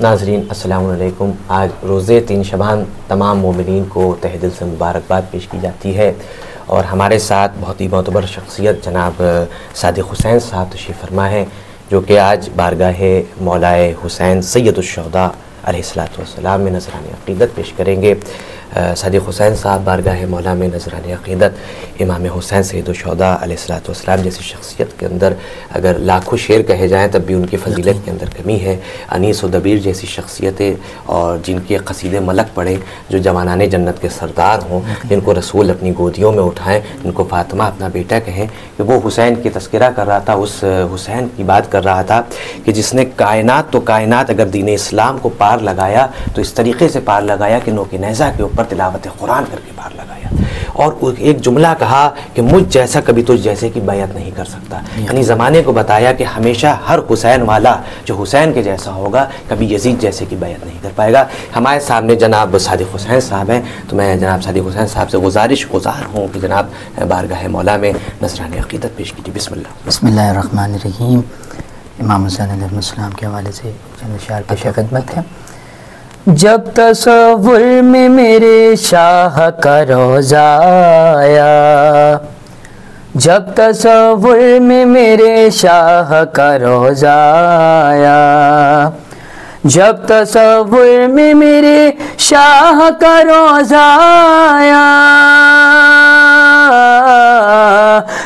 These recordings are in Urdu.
ناظرین السلام علیکم۔ آج روزے 3 شعبان تمام مومنین کو تہہ دل سے مبارکباد پیش کی جاتی ہے، اور ہمارے ساتھ بہت ہی معتبر شخصیت جناب صادق حسین صاحب تشریف فرما ہیں، جو کہ آج بارگاہ مولائے حسین سید الشہداء علیہ السلام میں نذرانِ عقیدت پیش کریں گے۔ صادق حسین صاحب بارگاہ مولا میں نذرانِ عقیدت امام حسین سید الشہداء علیہ السلام جیسی شخصیت کے اندر اگر لاکھوں شعر کہے جائیں تب بھی ان کی فضیلت کے اندر کمی ہے۔ انیس و دبیر جیسی شخصیتیں اور جن کے قصیدے ملک پڑھیں، جو جوانان جنت کے سردار ہوں، جن کو رسول اپنی گودیوں میں اٹھائیں، جن کو فاطمہ اپنا بیٹا کہیں، کہ وہ حسین کی تذکرہ کر رہا تھا، اس حسین کی بات کر رہا تھا کہ جس نے کائنات تو کائنات اگر دین اسلام کو پار لگایا تو اس طریقے سے پار لگایا کہ نوک نیزہ کے اوپر تلاوت قرآن کر کے پار لگایا، اور ایک جملہ کہا کہ مجھ جیسا کبھی تجھ جیسے کی بیعت نہیں کر سکتا، یعنی زمانے کو بتایا کہ ہمیشہ ہر حسین والا جو حسین کے جیسا ہوگا کبھی یزید جیسے کی بیعت نہیں کر پائے گا۔ ہمارے سامنے جناب صادق حسین صاحب ہیں، تو میں جناب صادق حسین صاحب سے گزار ہوں کہ جناب بارگاہ مولا میں نذرانِ عقیدت پیش کیجیے۔ بسم اللہ۔ بسم اللہ الرحمن الرحیم۔ امام حسین علیہ السلام کے حوالے سے چند اشعار پیش خدمت ہے۔ جب تصور میں میرے شاہ کا روضہ آیا، جب تصور میں میرے شاہ کا روضہ آیا، جب تصور میں میرے شاہ کا روضہ آیا،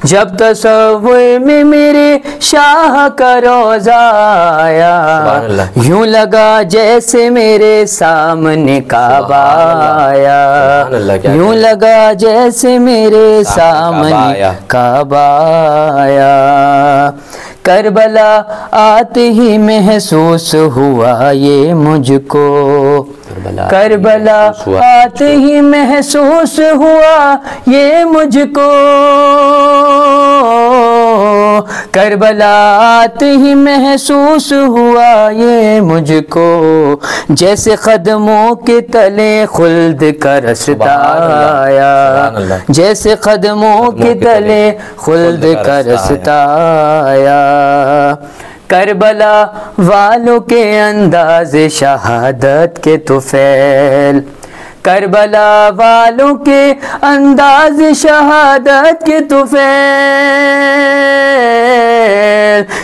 جب تصور میں میرے شاہ کا روضہ آیا، یوں لگا جیسے میرے سامنے کعبہ آیا، یوں لگا جیسے میرے سامنے کعبہ آیا۔ کربلا آتے ہی محسوس ہوا یہ مجھ کو، کربلا آتے ہی محسوس ہوا یہ مجھ کو، کربلا آتے ہی محسوس ہوا یہ مجھ کو، جیسے قدموں کے تلے خلد کا رستہ آیا، جیسے قدموں کے تلے خلد کا رستہ آیا۔ کربلا والوں کے انداز شہادت کے طفیل، کربلا والوں کے انداز شہادت کے طفیل،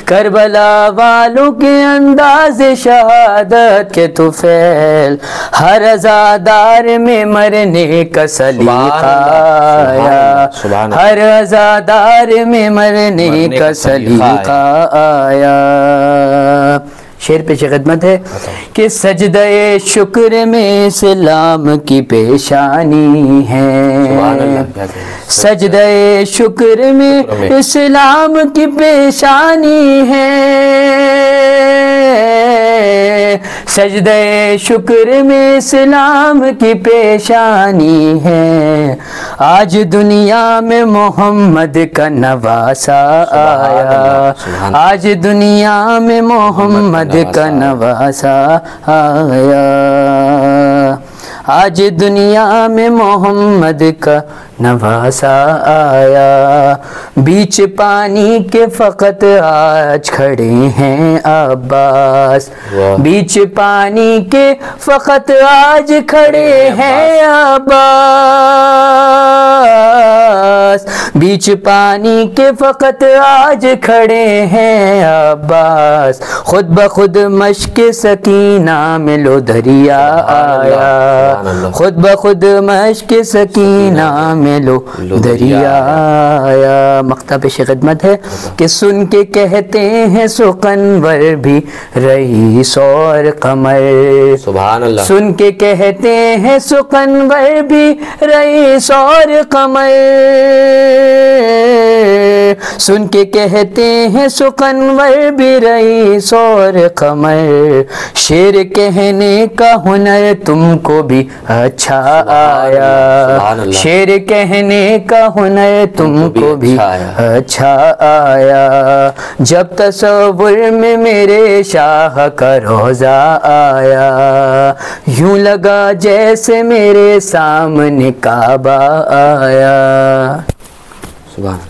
کربلا والوں کے انداز شہادت کے طفیل، ہر عزادار میں مرنے کا سلیقہ آیا، ہر عزادار میں مرنے کا سلیقہ آیا۔ شعر پیش خدمت ہے کہ سجدہ شکر میں اسلام کی پیشانی ہے، سجدہ شکر میں اسلام کی پیشانی ہے، سجدہ شکر میں اسلام کی پیشانی ہے، آج دنیا میں محمد کا نواسا آیا، آج دنیا میں محمد کا نواسا آیا، آج دنیا میں محمد کا نواسا آیا۔ بیچ پانی کے فقط آج کھڑے ہیں عباس، بیچ پانی کے فقط آج کھڑے ہیں عباس، بیچ پانی کے فقط آج کھڑے ہیں عباس، خود بخود مشق سکینہ میں لو دریا آیا، خود بخود مشق سکینہ میں لو دریا آیا۔ مقطع پیش خدمت ہے کہ سن کے کہتے ہیں سخنور بھی رئیس اور قمر، سبحان اللہ، سن کے کہتے ہیں سخنور بھی رئیس اور قمر، سن کے کہتے ہیں سخنور بھی رئیس اور قمر، شعر کہنے کا ہنر تم کو بھی اچھا آیا، شعر کہنے کا ہنر تم کو بھی اچھا آیا، جب تصور میں میرے شاہ کا روضہ آیا، یوں لگا جیسے میرے سامنے کعبہ آیا۔ سبحان اللہ۔